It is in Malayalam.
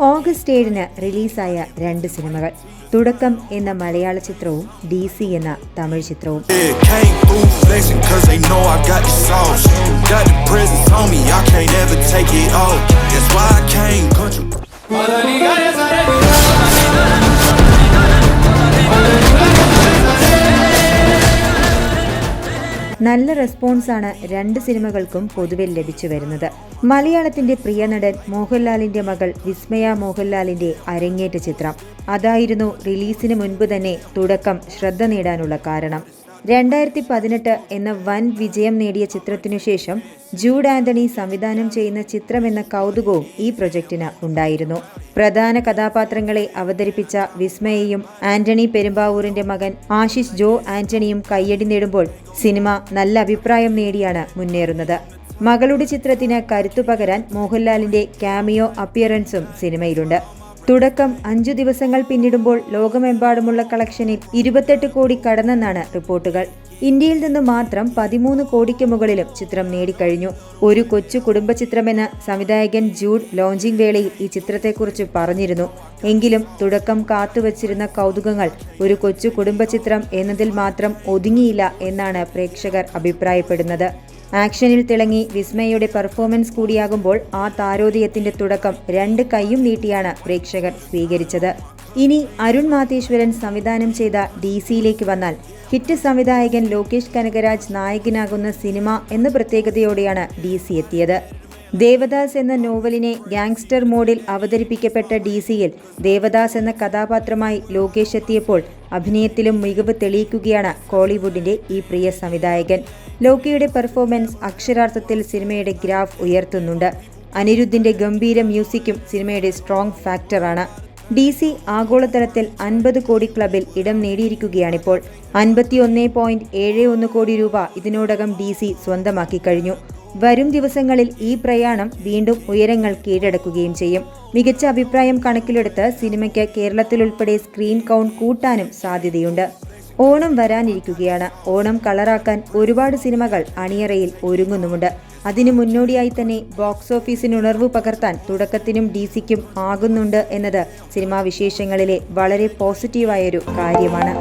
ഓഗസ്റ്റ് 7-ന് റിലീസായ രണ്ട് സിനിമകൾ, തുടക്കം എന്ന മലയാള ചിത്രവും DC എന്ന തമിഴ് ചിത്രവും. നല്ല റെസ്പോൺസാണ് രണ്ട് സിനിമകൾക്കും പൊതുവെ ലഭിച്ചു വരുന്നത്. മലയാളത്തിന്റെ പ്രിയ നടൻ മോഹൻലാലിന്റെ മകൾ വിസ്മയ മോഹൻലാലിന്റെ അരങ്ങേറ്റ ചിത്രം. അതായിരുന്നു റിലീസിന് മുൻപ് തന്നെ തുടക്കം ശ്രദ്ധ നേടാനുള്ള കാരണം. 2018 എന്ന വൻ വിജയം നേടിയ ചിത്രത്തിനു ശേഷം ജൂഡ് ആന്റണി സംവിധാനം ചെയ്യുന്ന ചിത്രമെന്ന കൗതുകവും ഈ പ്രൊജക്ടിന് ഉണ്ടായിരുന്നു. പ്രധാന കഥാപാത്രങ്ങളെ അവതരിപ്പിച്ച വിസ്മയയും ആന്റണി പെരുമ്പാവൂരിന്റെ മകൻ ആശിഷ് ജോ ആന്റണിയും കയ്യടി നേടുമ്പോൾ സിനിമ നല്ല അഭിപ്രായം നേടിയാണ് മുന്നേറുന്നത്. മകളുടെ ചിത്രത്തിന് കരുത്തു പകരാൻ മോഹൻലാലിന്റെ ക്യാമിയോ അപ്പിയറൻസും സിനിമയിലുണ്ട്. തുടക്കം 5 ദിവസങ്ങൾ പിന്നിടുമ്പോൾ ലോകമെമ്പാടുമുള്ള കളക്ഷനിൽ 28 കോടി കടന്നെന്നാണ് റിപ്പോർട്ടുകൾ. ഇന്ത്യയിൽ നിന്ന് മാത്രം 13 കോടിക്ക് മുകളിലും ചിത്രം നേടിക്കഴിഞ്ഞു. ഒരു കൊച്ചു കുടുംബ ചിത്രമെന്ന് സംവിധായകൻ ജൂഡ് ലോഞ്ചിങ് വേളയിൽ ഈ ചിത്രത്തെക്കുറിച്ച് പറഞ്ഞിരുന്നു. എങ്കിലും തുടക്കം കാത്തുവച്ചിരുന്ന കൗതുകങ്ങൾ ഒരു കൊച്ചു കുടുംബ ചിത്രം എന്നതിൽ മാത്രം ഒതുങ്ങിയില്ല എന്നാണ് പ്രേക്ഷകർ അഭിപ്രായപ്പെടുന്നത്. ആക്ഷനിൽ തിളങ്ങി വിസ്മയയുടെ പെർഫോമൻസ് കൂടിയാകുമ്പോൾ ആ താരോദയത്തിന്റെ തുടക്കം 2 കൈയും നീട്ടിയാണ് പ്രേക്ഷകർ സ്വീകരിച്ചത്. ഇനി അരുൺ മാതേശ്വരൻ സംവിധാനം ചെയ്ത DCയിലേക്ക് വന്നാൽ, ഹിറ്റ് സംവിധായകൻ ലോകേഷ് കനകരാജ് നായകനാകുന്ന സിനിമ എന്ന പ്രത്യേകതയോടെയാണ് DC എത്തിയത്. ദേവദാസ് എന്ന നോവലിനെ ഗാങ്സ്റ്റർ മോഡിൽ അവതരിപ്പിക്കപ്പെട്ട DCയിൽ ദേവദാസ് എന്ന കഥാപാത്രമായി ലോകേഷ് എത്തിയപ്പോൾ അഭിനയത്തിലും മികവ് തെളിയിക്കുകയാണ് കോളിവുഡിന്റെ ഈ പ്രിയ സംവിധായകൻ. ലോകിയുടെ പെർഫോമൻസ് അക്ഷരാർത്ഥത്തിൽ സിനിമയുടെ ഗ്രാഫ് ഉയർത്തുന്നുണ്ട്. അനിരുദ്ധിന്റെ ഗംഭീര മ്യൂസിക്കും സിനിമയുടെ സ്ട്രോങ് ഫാക്ടറാണ്. DC ആഗോളതലത്തിൽ 50 കോടി ക്ലബിൽ ഇടം നേടിയിരിക്കുകയാണിപ്പോൾ. 51.71 കോടി രൂപ ഇതിനോടകം DC സ്വന്തമാക്കി കഴിഞ്ഞു. വരും ദിവസങ്ങളിൽ ഈ പ്രയാണം വീണ്ടും ഉയരങ്ങൾ കീഴടക്കുകയും ചെയ്യും. മികച്ച അഭിപ്രായം കണക്കിലെടുത്ത് സിനിമയ്ക്ക് കേരളത്തിലുൾപ്പെടെ സ്ക്രീൻ കൗണ്ട് കൂട്ടാനും സാധ്യതയുണ്ട്. ഓണം വരാനിരിക്കുകയാണ്. ഓണം കളറാക്കാൻ ഒരുപാട് സിനിമകൾ അണിയറയിൽ ഒരുങ്ങുന്നുമുണ്ട്. അതിനു മുന്നോടിയായി തന്നെ ബോക്സ് ഓഫീസിന് ഉണർവ് പകർത്താൻ തുടക്കത്തിനും DCക്കും ആകുന്നുണ്ട് എന്നത് സിനിമാ വിശേഷങ്ങളിലെ വളരെ പോസിറ്റീവായൊരു കാര്യമാണ്.